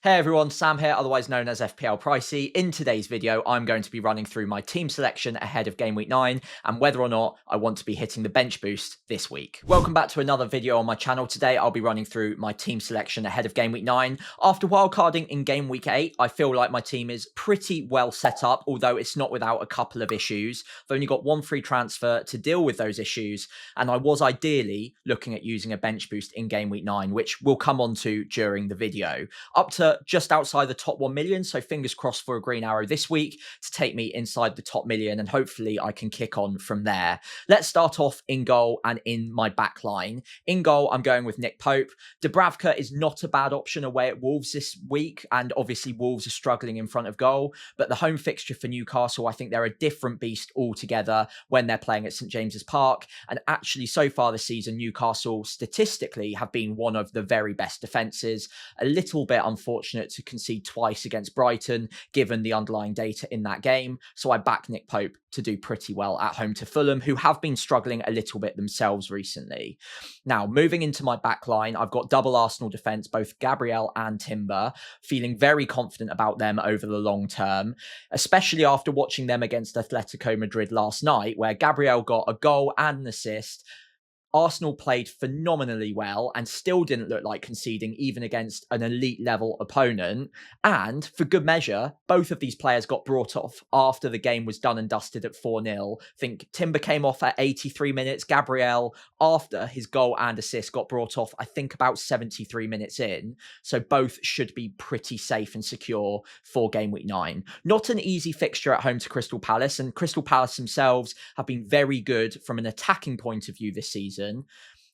Hey everyone, Sam here, otherwise known as FPL Pricey. In today's video, I'm going to be running through my team selection ahead of Game Week 9 and whether or not I want to be hitting the bench boost this week. Welcome back to another video on my channel. Today, I'll be running through my team selection ahead of Game Week 9. After wildcarding in Game Week 8, I feel like my team is pretty well set up, although it's not without a couple of issues. I've only got one free transfer to deal with those issues, and I was ideally looking at using a bench boost in Game Week 9, which we'll come on to during the video. Up to just outside the top 1 million, so fingers crossed for a green arrow this week to take me inside the top million, and hopefully I can kick on from there. Let's start off in goal and in my back line. In goal, I'm going with Nick Pope. Dubravka is not a bad option away at Wolves this week, and obviously Wolves are struggling in front of goal, but the home fixture for Newcastle, I think they're a different beast altogether when they're playing at St James's Park, and actually so far this season, Newcastle statistically have been one of the very best defences. A little bit unfortunate to concede twice against Brighton, given the underlying data in that game. So I back Nick Pope to do pretty well at home to Fulham, who have been struggling a little bit themselves recently. Now, moving into my back line, I've got double Arsenal defence, both Gabriel and Timber, feeling very confident about them over the long term, especially after watching them against Atletico Madrid last night, where Gabriel got a goal and an assist. Arsenal played phenomenally well and still didn't look like conceding even against an elite level opponent. And for good measure, both of these players got brought off after the game was done and dusted at 4-0. I think Timber came off at 83 minutes. Gabriel, after his goal and assist, got brought off, I think, about 73 minutes in. So both should be pretty safe and secure for Game Week 9. Not an easy fixture at home to Crystal Palace, and Crystal Palace themselves have been very good from an attacking point of view this season.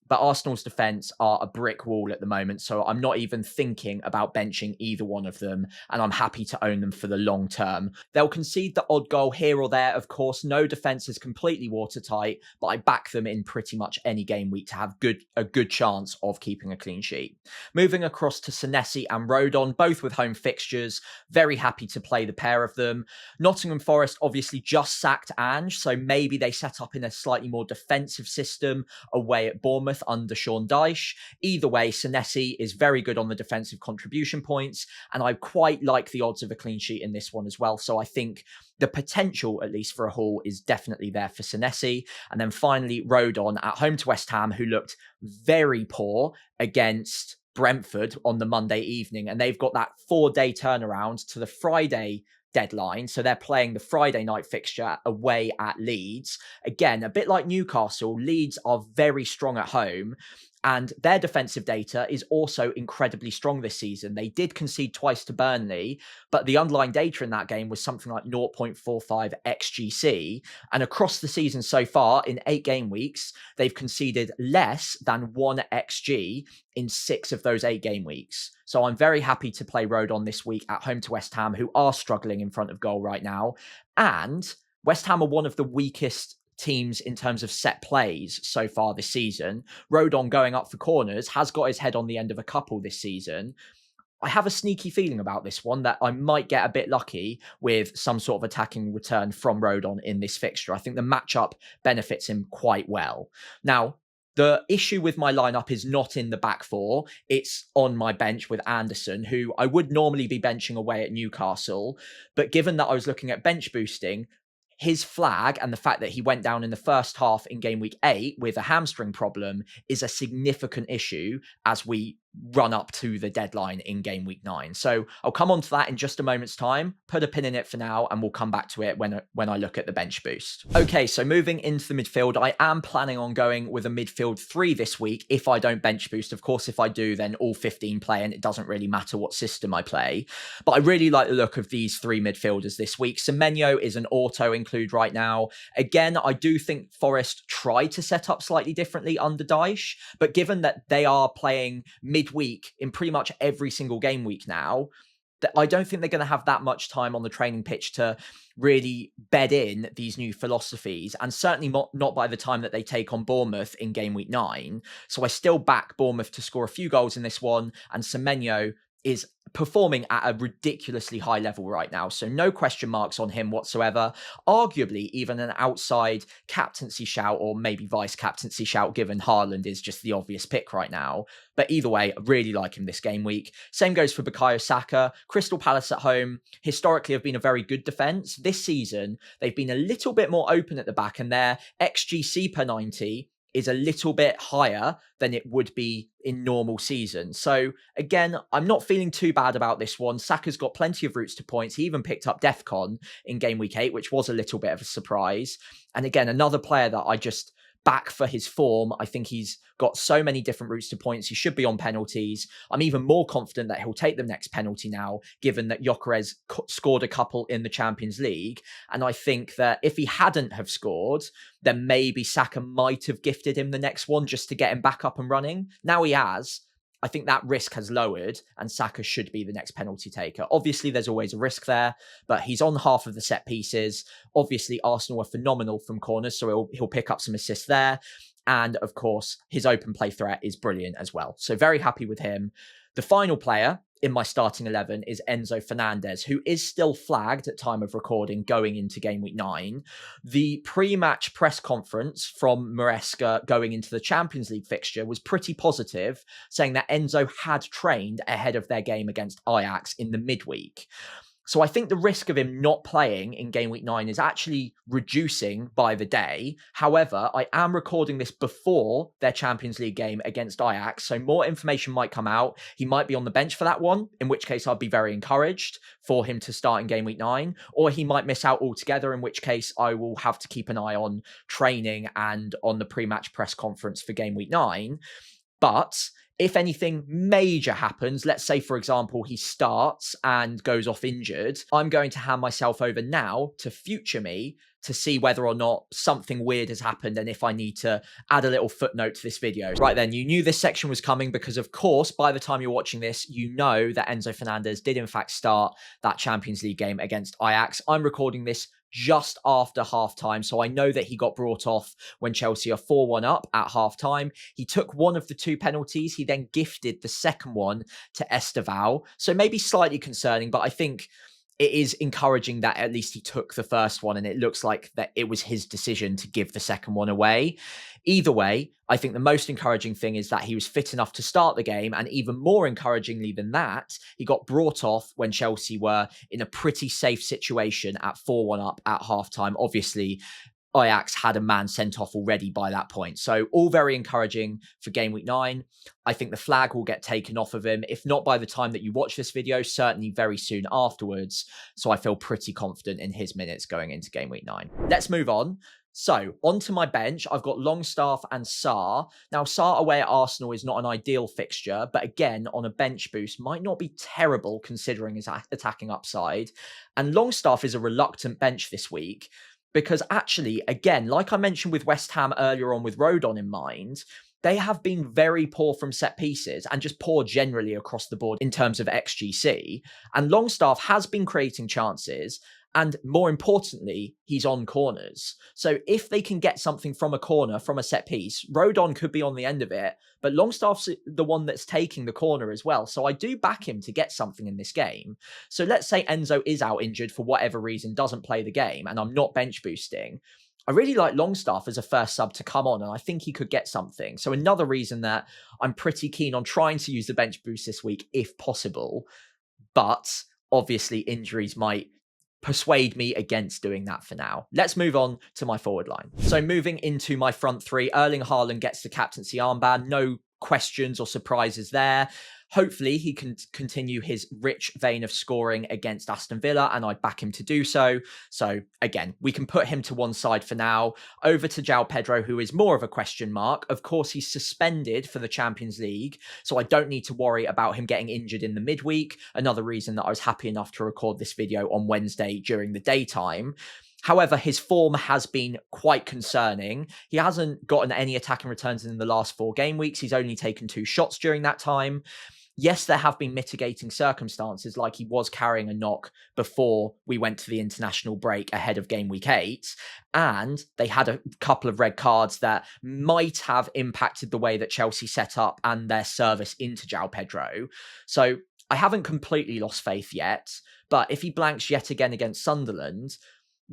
But Arsenal's defence are a brick wall at the moment, so I'm not even thinking about benching either one of them, and I'm happy to own them for the long term. They'll concede the odd goal here or there, of course. No defence is completely watertight, but I back them in pretty much any game week to have a good chance of keeping a clean sheet. Moving across to Senesi and Rodon, both with home fixtures. Very happy to play the pair of them. Nottingham Forest obviously just sacked Ange, so maybe they set up in a slightly more defensive system away at Bournemouth under Sean Dyche. Either way, Senesi is very good on the defensive contribution points, and I quite like the odds of a clean sheet in this one as well. So I think the potential, at least for a haul, is definitely there for Senesi. And then finally, Rodon at home to West Ham, who looked very poor against Brentford on the Monday evening, and they've got that 4-day turnaround to the Friday deadline. So they're playing the Friday night fixture away at Leeds. Again, a bit like Newcastle, Leeds are very strong at home, and their defensive data is also incredibly strong this season. They did concede twice to Burnley, but the underlying data in that game was something like 0.45 XGC. And across the season so far, in 8 game weeks, they've conceded less than 1 XG in 6 of those 8 game weeks. So I'm very happy to play Rodon this week at home to West Ham, who are struggling in front of goal right now. And West Ham are one of the weakest teams in terms of set plays so far this season. Rodon going up for corners has got his head on the end of a couple this season. I have a sneaky feeling about this one that I might get a bit lucky with some sort of attacking return from Rodon in this fixture. I think the matchup benefits him quite well. Now, the issue with my lineup is not in the back four. It's on my bench with Anderson, who I would normally be benching away at Newcastle. But given that I was looking at bench boosting, his flag and the fact that he went down in the first half in Game Week 8 with a hamstring problem is a significant issue as we run up to the deadline in Game Week 9. So I'll come on to that in just a moment's time, put a pin in it for now, and we'll come back to it when I look at the bench boost. Okay, so moving into the midfield, I am planning on going with a midfield 3 this week if I don't bench boost. Of course, if I do, then all 15 play, and it doesn't really matter what system I play. But I really like the look of these 3 midfielders this week. Semenyo is an auto include right now. Again, I do think Forest tried to set up slightly differently under Dyche, but given that they are playing midweek in pretty much every single game week now, that I don't think they're going to have that much time on the training pitch to really bed in these new philosophies, and certainly not by the time that they take on Bournemouth in Game Week 9. So I still back Bournemouth to score a few goals in this one, and Semenyo is performing at a ridiculously high level right now. So no question marks on him whatsoever. Arguably even an outside captaincy shout, or maybe vice captaincy shout, given Haaland is just the obvious pick right now. But either way, I really like him this game week. Same goes for Bukayo Saka. Crystal Palace at home historically have been a very good defence. This season, they've been a little bit more open at the back, and their XGC per 90 is a little bit higher than it would be in normal season. So again, I'm not feeling too bad about this one. Saka's got plenty of routes to points. He even picked up Defcon in game week 8, which was a little bit of a surprise. And again, another player that I just back for his form. I think he's got so many different routes to points. He should be on penalties. I'm even more confident that he'll take the next penalty now, given that Gyökeres scored a couple in the Champions League. And I think that if he hadn't have scored, then maybe Saka might have gifted him the next one just to get him back up and running. Now he has. I think that risk has lowered, and Saka should be the next penalty taker. Obviously, there's always a risk there, but he's on half of the set pieces. Obviously, Arsenal are phenomenal from corners, so he'll pick up some assists there. And of course, his open play threat is brilliant as well. So very happy with him. The final player in my starting 11 is Enzo Fernandez, who is still flagged at time of recording going into game week 9. The pre-match press conference from Maresca going into the Champions League fixture was pretty positive, saying that Enzo had trained ahead of their game against Ajax in the midweek. So I think the risk of him not playing in game week 9 is actually reducing by the day. However, I am recording this before their Champions League game against Ajax, so more information might come out. He might be on the bench for that one, in which case I'd be very encouraged for him to start in game week 9, or he might miss out altogether, in which case I will have to keep an eye on training and on the pre-match press conference for game week 9. But if anything major happens, let's say, for example, he starts and goes off injured, I'm going to hand myself over now to Future Me to see whether or not something weird has happened and if I need to add a little footnote to this video. Right then, you knew this section was coming because, of course, by the time you're watching this, you know that Enzo Fernandez did in fact start that Champions League game against Ajax. I'm recording this just after halftime, so I know that he got brought off when Chelsea are 4-1 up at halftime. He took one of the two penalties. He then gifted the second one to Esteval. So maybe slightly concerning, but I think it is encouraging that at least he took the first one, and it looks like that it was his decision to give the second one away. Either way, I think the most encouraging thing is that he was fit enough to start the game, and even more encouragingly than that, he got brought off when Chelsea were in a pretty safe situation at 4-1 up at halftime. Obviously, Ajax had a man sent off already by that point. So all very encouraging for game week 9. I think the flag will get taken off of him, if not by the time that you watch this video, certainly very soon afterwards. So I feel pretty confident in his minutes going into game week 9. Let's move on. So, onto my bench, I've got Longstaff and Sarr. Now, Sarr away at Arsenal is not an ideal fixture, but again, on a bench boost, might not be terrible considering his attacking upside. And Longstaff is a reluctant bench this week, because actually, again, like I mentioned with West Ham earlier on with Rodon in mind, they have been very poor from set pieces and just poor generally across the board in terms of XGC. And Longstaff has been creating chances, and more importantly, he's on corners. So if they can get something from a corner, from a set piece, Rodon could be on the end of it, but Longstaff's the one that's taking the corner as well. So I do back him to get something in this game. So let's say Enzo is out injured for whatever reason, doesn't play the game, and I'm not bench boosting. I really like Longstaff as a first sub to come on, and I think he could get something. So another reason that I'm pretty keen on trying to use the bench boost this week, if possible. But obviously injuries might persuade me against doing that for now. Let's move on to my forward line. So moving into my front three, Erling Haaland gets the captaincy armband. No questions or surprises there. Hopefully he can continue his rich vein of scoring against Aston Villa, and I back him to do so. So again, we can put him to one side for now. Over to João Pedro, who is more of a question mark. Of course, he's suspended for the Champions League, so I don't need to worry about him getting injured in the midweek. Another reason that I was happy enough to record this video on Wednesday during the daytime. However, his form has been quite concerning. He hasn't gotten any attacking returns in the last 4 game weeks. He's only taken 2 shots during that time. Yes, there have been mitigating circumstances, like he was carrying a knock before we went to the international break ahead of game week 8. And they had a couple of red cards that might have impacted the way that Chelsea set up and their service into João Pedro. So I haven't completely lost faith yet, but if he blanks yet again against Sunderland,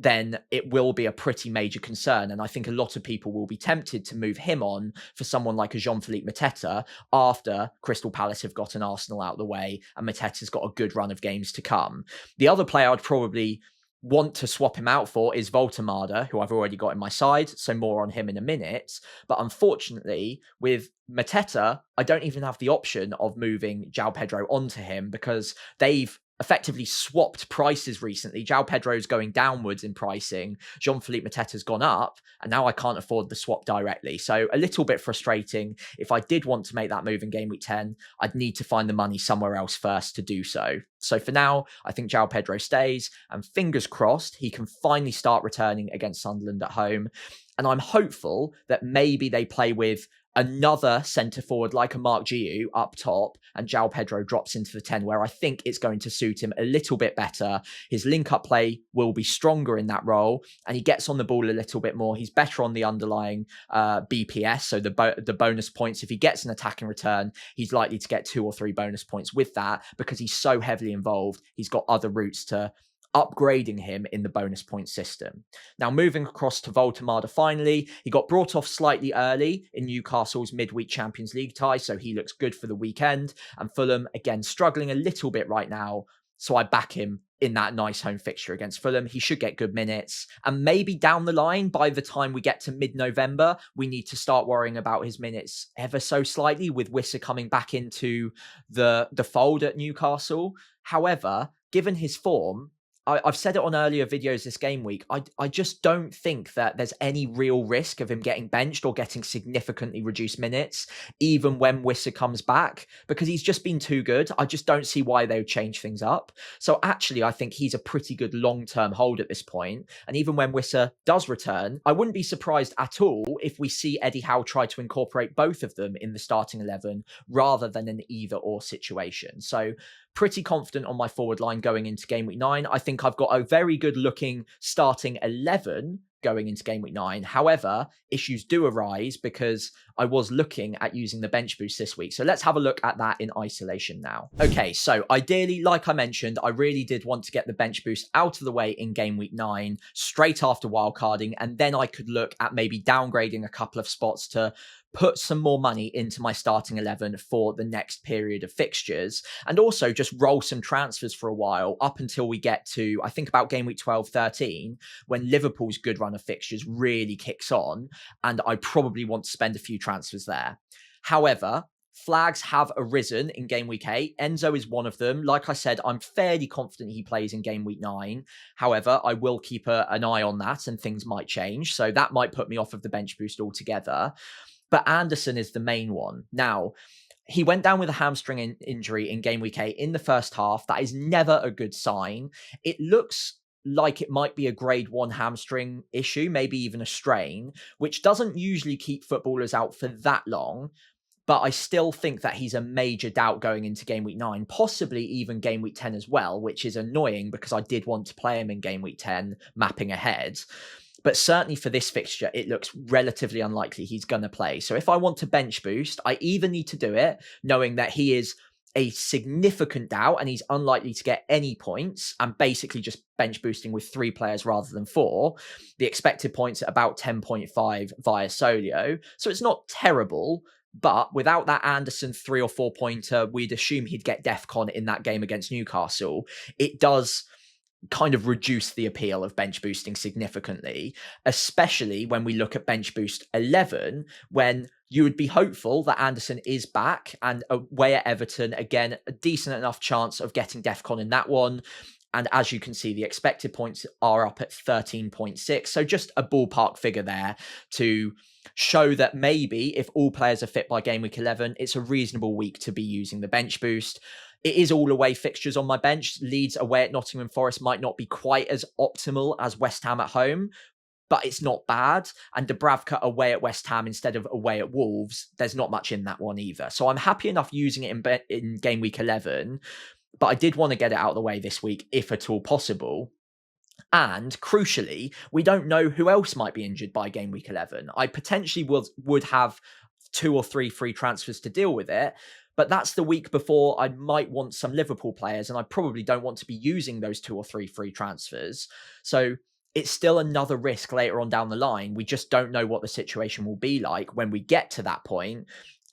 then it will be a pretty major concern. And I think a lot of people will be tempted to move him on for someone like a Jean-Philippe Mateta after Crystal Palace have gotten Arsenal out of the way and Mateta's got a good run of games to come. The other player I'd probably want to swap him out for is Voltemada, who I've already got in my side, so more on him in a minute. But unfortunately, with Mateta, I don't even have the option of moving João Pedro onto him because they've effectively swapped prices recently. João Pedro's going downwards in pricing. Jean-Philippe Mateta's gone up, and now I can't afford the swap directly. So a little bit frustrating. If I did want to make that move in Game Week 10, I'd need to find the money somewhere else first to do so. So for now, I think João Pedro stays, and fingers crossed, he can finally start returning against Sunderland at home. And I'm hopeful that maybe they play with another centre forward like a Mark Giu up top and João Pedro drops into the 10 where I think it's going to suit him a little bit better. His link-up play will be stronger in that role and he gets on the ball a little bit more. He's better on the underlying BPS, so the bonus points. If he gets an attacking return, he's likely to get 2 or 3 bonus points with that because he's so heavily involved. He's got other routes to upgrading him in the bonus point system. Now, moving across to Voltemada finally, he got brought off slightly early in Newcastle's midweek Champions League tie, so he looks good for the weekend. And Fulham, again, struggling a little bit right now, so I back him in that nice home fixture against Fulham. He should get good minutes. And maybe down the line, by the time we get to mid-November, we need to start worrying about his minutes ever so slightly with Wissa coming back into the fold at Newcastle. However, given his form, I've said it on earlier videos this game week, I just don't think that there's any real risk of him getting benched or getting significantly reduced minutes, even when Wissa comes back, because he's just been too good. I just don't see why they would change things up. So actually, I think he's a pretty good long-term hold at this point. And even when Wissa does return, I wouldn't be surprised at all if we see Eddie Howe try to incorporate both of them in the starting 11 rather than an either-or situation. So pretty confident on my forward line going into Game Week 9. I think I've got a very good looking starting 11 going into Game Week 9. However, issues do arise because I was looking at using the bench boost this week. So let's have a look at that in isolation now. Okay, so ideally, like I mentioned, I really did want to get the bench boost out of the way in Game Week 9, straight after wildcarding, and then I could look at maybe downgrading a couple of spots to put some more money into my starting 11 for the next period of fixtures, and also just roll some transfers for a while up until we get to, I think, about Game Week 12-13, when Liverpool's good run of fixtures really kicks on, and I probably want to spend a few transfers there. However, flags have arisen in Game Week 8. Enzo is one of them. Like I said, I'm fairly confident he plays in Game Week 9. However, I will keep an eye on that and things might change. So that might put me off of the bench boost altogether. But Anderson is the main one. Now, he went down with a hamstring injury in Game Week 8 in the first half. That is never a good sign. It looks like it might be a grade 1 hamstring issue, maybe even a strain, which doesn't usually keep footballers out for that long. But I still think that he's a major doubt going into Game Week 9, possibly even Game Week 10 as well, which is annoying because I did want to play him in Game Week 10, mapping ahead. But certainly for this fixture, it looks relatively unlikely he's going to play. So if I want to bench boost, I either need to do it knowing that he is a significant doubt and he's unlikely to get any points, and basically just bench boosting with 3 players rather than 4. The expected points at about 10.5 via Solio. So it's not terrible, but without that Anderson 3 or 4 pointer, we'd assume he'd get DEFCON in that game against Newcastle. It does kind of reduce the appeal of bench boosting significantly, especially when we look at bench boost 11, when you would be hopeful that Anderson is back and away at Everton, again, a decent enough chance of getting DEFCON in that one. And as you can see, the expected points are up at 13.6. So just a ballpark figure there to show that maybe if all players are fit by Game Week 11, it's a reasonable week to be using the bench boost. It is all away fixtures on my bench. Leeds away at Nottingham Forest might not be quite as optimal as West Ham at home, but it's not bad. And Dubravka away at West Ham instead of away at Wolves, there's not much in that one either. So I'm happy enough using it in Game Week 11, but I did want to get it out of the way this week, if at all possible. And crucially, we don't know who else might be injured by Game Week 11. I potentially would have 2 or 3 free transfers to deal with it, But that's the week before I might want some Liverpool players, and I probably don't want to be using those 2 or 3 free transfers. So it's still another risk later on down the line. We just don't know what the situation will be like when we get to that point.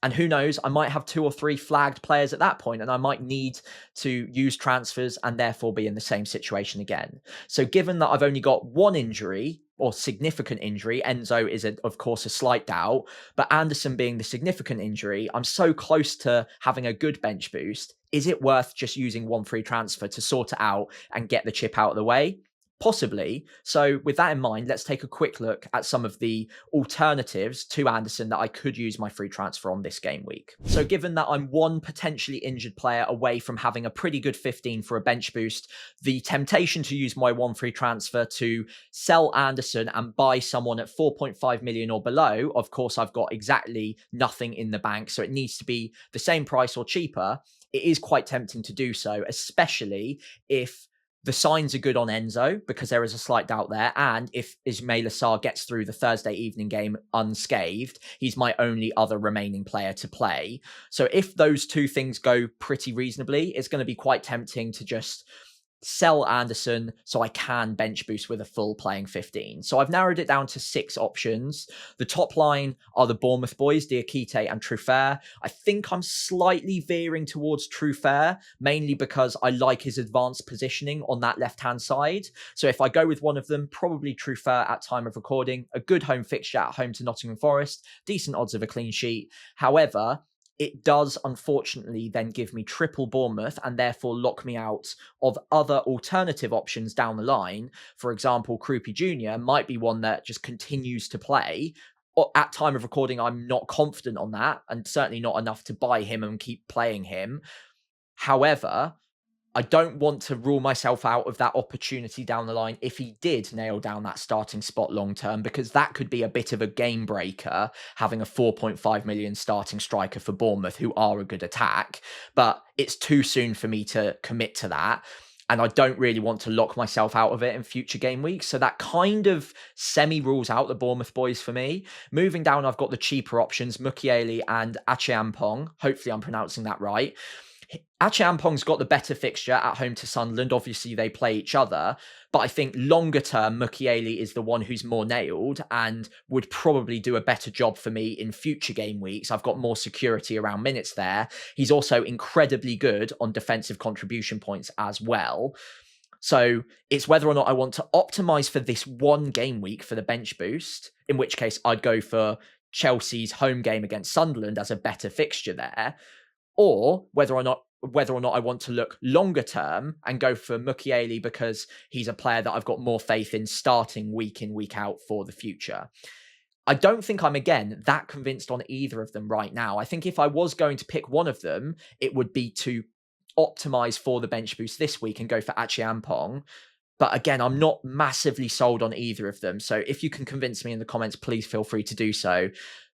And who knows, I might have 2 or 3 flagged players at that point, and I might need to use transfers and therefore be in the same situation again. So given that I've only got 1 injury, or significant injury, Enzo is of course a slight doubt, but Anderson being the significant injury, I'm so close to having a good bench boost. Is it worth just using 1 free transfer to sort it out and get the chip out of the way? Possibly. So with that in mind, let's take a quick look at some of the alternatives to Anderson that I could use my free transfer on this game week. So given that I'm 1 potentially injured player away from having a pretty good 15 for a bench boost, the temptation to use my 1 free transfer to sell Anderson and buy someone at 4.5 million or below, of course I've got exactly nothing in the bank, so it needs to be the same price or cheaper. It is quite tempting to do so, especially if the signs are good on Enzo, because there is a slight doubt there. And if Ismail Assar gets through the Thursday evening game unscathed, he's my only other remaining player to play. So if those 2 things go pretty reasonably, it's going to be quite tempting to just sell Anderson so I can bench boost with a full playing 15. So I've narrowed it down to 6 options. The top line are the Bournemouth boys, Diakite and Truffert. I think I'm slightly veering towards Truffert, mainly because I like his advanced positioning on that left-hand side. So if I go with one of them, probably Truffert at time of recording, a good home fixture at home to Nottingham Forest, decent odds of a clean sheet. However, it does unfortunately then give me triple Bournemouth and therefore lock me out of other alternative options down the line. For example, Krupi Jr. might be one that just continues to play. At time of recording, I'm not confident on that, and certainly not enough to buy him and keep playing him. However, I don't want to rule myself out of that opportunity down the line if he did nail down that starting spot long term, because that could be a bit of a game breaker, having a 4.5 million starting striker for Bournemouth, who are a good attack. But it's too soon for me to commit to that. And I don't really want to lock myself out of it in future game weeks. So that kind of semi-rules out the Bournemouth boys for me. Moving down, I've got the cheaper options, Mukiele and Acheampong. Hopefully I'm pronouncing that right. Acheampong's got the better fixture at home to Sunderland. Obviously, they play each other. But I think longer term, Mukiele is the one who's more nailed and would probably do a better job for me in future game weeks. I've got more security around minutes there. He's also incredibly good on defensive contribution points as well. So it's whether or not I want to optimize for this 1 game week for the bench boost, in which case I'd go for Chelsea's home game against Sunderland as a better fixture there, or whether or not I want to look longer term and go for Mukiele because he's a player that I've got more faith in starting week in, week out for the future. I don't think I'm, again, that convinced on either of them right now. I think if I was going to pick one of them, it would be to optimize for the bench boost this week and go for Acheampong. But again, I'm not massively sold on either of them. So if you can convince me in the comments, please feel free to do so.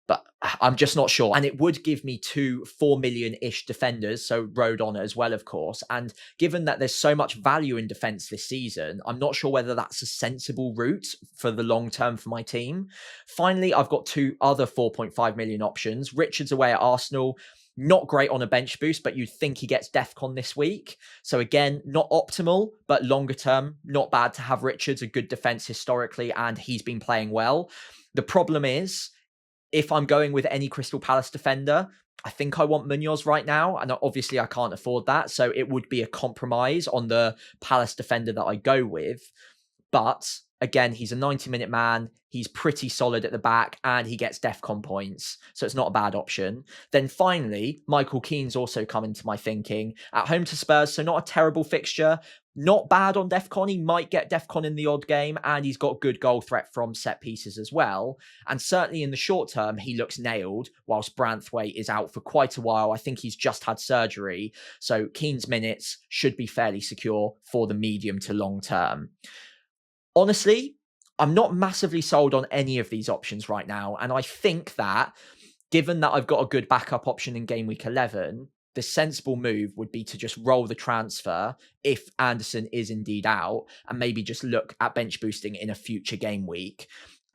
But I'm just not sure. And it would give me 2 4 million-ish defenders, so Rodon as well, of course. And given that there's so much value in defence this season, I'm not sure whether that's a sensible route for the long term for my team. Finally, I've got 2 other 4.5 million options. Richards away at Arsenal. Not great on a bench boost, but you'd think he gets DEFCON this week. So again, not optimal, but longer term, not bad to have Richards, a good defence historically, and he's been playing well. The problem is, if I'm going with any Crystal Palace defender, I think I want Munoz right now. And obviously I can't afford that. So it would be a compromise on the Palace defender that I go with. But again, he's a 90-minute man. He's pretty solid at the back and he gets DEFCON points. So it's not a bad option. Then finally, Michael Keane's also come into my thinking. At home to Spurs, so not a terrible fixture. Not bad on DEFCON. He might get DEFCON in the odd game and he's got good goal threat from set pieces as well. And certainly in the short term, he looks nailed whilst Branthwaite is out for quite a while. I think he's just had surgery. So Keane's minutes should be fairly secure for the medium to long term. Honestly, I'm not massively sold on any of these options right now. And I think that given that I've got a good backup option in game week 11, the sensible move would be to just roll the transfer if Anderson is indeed out and maybe just look at bench boosting in a future game week.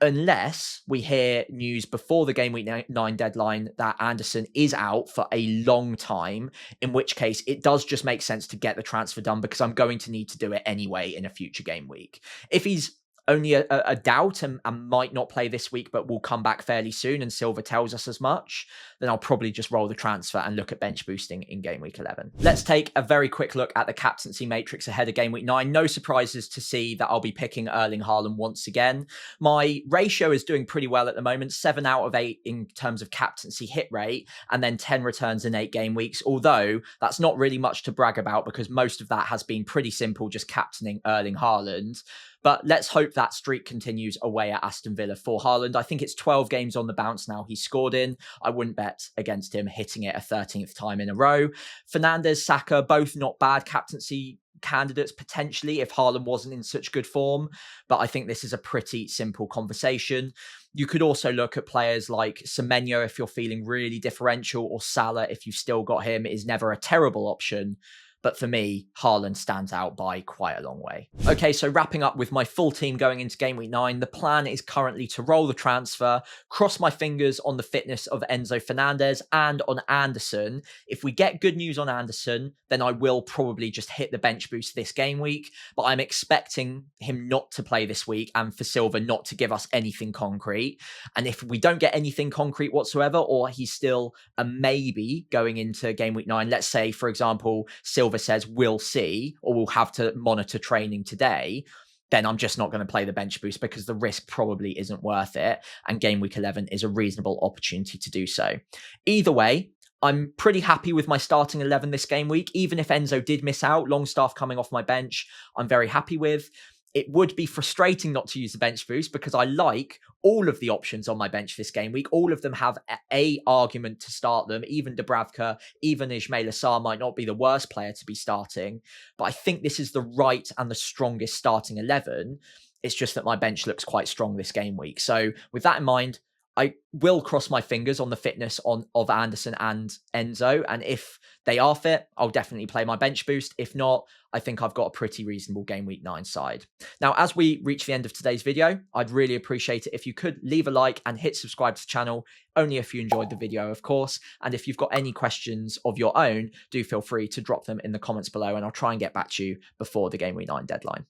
unless we hear news before the Game Week 9 deadline that Anderson is out for a long time, in which case it does just make sense to get the transfer done because I'm going to need to do it anyway in a future game week. If he's only a doubt and might not play this week, but will come back fairly soon, and Silver tells us as much, then I'll probably just roll the transfer and look at bench boosting in Game Week 11. Let's take a very quick look at the captaincy matrix ahead of Game Week 9. No surprises to see that I'll be picking Erling Haaland once again. My ratio is doing pretty well at the moment, 7 out of 8 in terms of captaincy hit rate, and then 10 returns in 8 game weeks, although that's not really much to brag about because most of that has been pretty simple, just captaining Erling Haaland. But let's hope that streak continues away at Aston Villa for Haaland. I think it's 12 games on the bounce now he's scored in. I wouldn't bet against him hitting it a 13th time in a row. Fernandes, Saka, both not bad captaincy candidates potentially if Haaland wasn't in such good form. But I think this is a pretty simple conversation. You could also look at players like Semenyo if you're feeling really differential, or Salah if you've still got him. Is never a terrible option. But for me, Haaland stands out by quite a long way. Okay, so wrapping up with my full team going into Game Week 9, the plan is currently to roll the transfer, cross my fingers on the fitness of Enzo Fernandez and on Anderson. If we get good news on Anderson, then I will probably just hit the bench boost this game week, but I'm expecting him not to play this week and for Silva not to give us anything concrete. And if we don't get anything concrete whatsoever, or he's still a maybe going into Game Week 9, let's say, for example, Silva says we'll see, or we'll have to monitor training today, then I'm just not going to play the bench boost because the risk probably isn't worth it. And Game Week 11 is a reasonable opportunity to do so. Either way, I'm pretty happy with my starting 11 this game week. Even if Enzo did miss out, Longstaff coming off my bench, I'm very happy with. It would be frustrating not to use the bench boost because I like all of the options on my bench this game week. All of them have a argument to start them. Even Dubravka, even Ismail Assar might not be the worst player to be starting. But I think this is the right and the strongest starting 11. It's just that my bench looks quite strong this game week. So with that in mind, I will cross my fingers on the fitness of Anderson and Enzo. And if they are fit, I'll definitely play my bench boost. If not, I think I've got a pretty reasonable Game Week 9 side. Now, as we reach the end of today's video, I'd really appreciate it if you could leave a like and hit subscribe to the channel, only if you enjoyed the video, of course. And if you've got any questions of your own, do feel free to drop them in the comments below and I'll try and get back to you before the Game Week 9 deadline.